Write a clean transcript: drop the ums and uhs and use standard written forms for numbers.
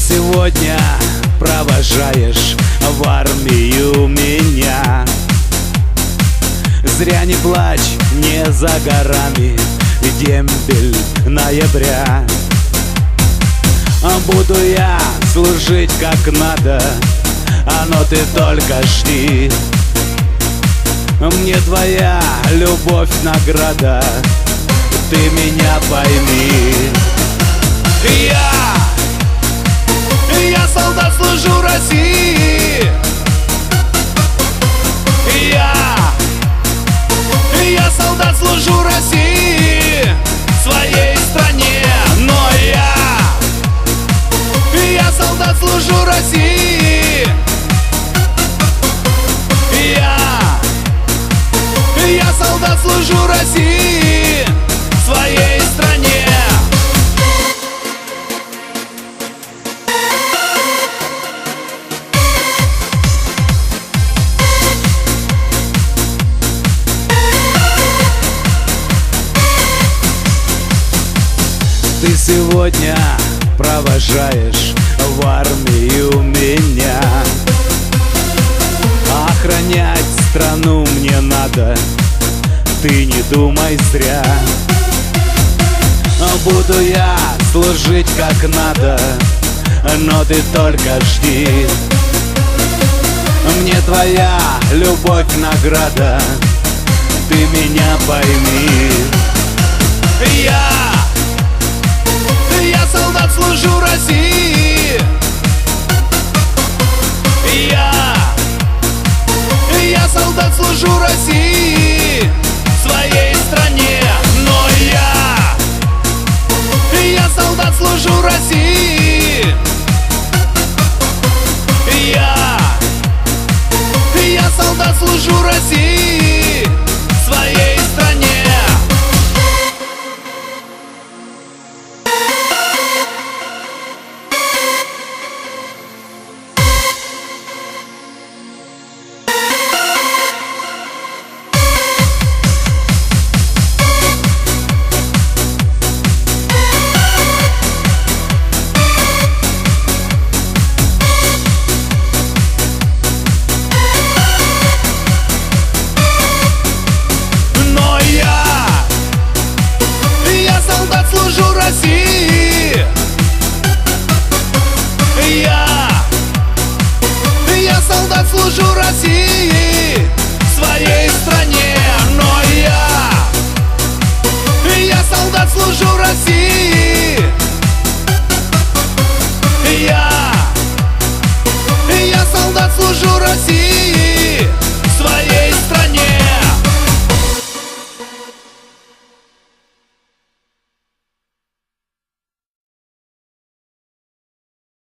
сегодня провожаешь в армию меня. Зря не плачь, не за горами дембель ноября. Буду я служить как надо, но ты только жди. Мне твоя любовь награда, ты меня пойми. Я солдат, служу России. Я солдат, служу России, своей стране. Но я солдат, служу России. Я солдат, служу России, своей стране. Ты сегодня провожаешь в армию меня. Охранять страну мне надо, ты не думай зря. Буду я служить как надо, но ты только жди. Мне твоя любовь награда, ты меня пойми. Я солдат, служу России. Я солдат, служу России, своей стране. Но я солдат, служу России. Я солдат, служу России, своей стране. Служу России. Я солдат, служу России, своей стране. Но я солдат, служу России. Я солдат, служу России.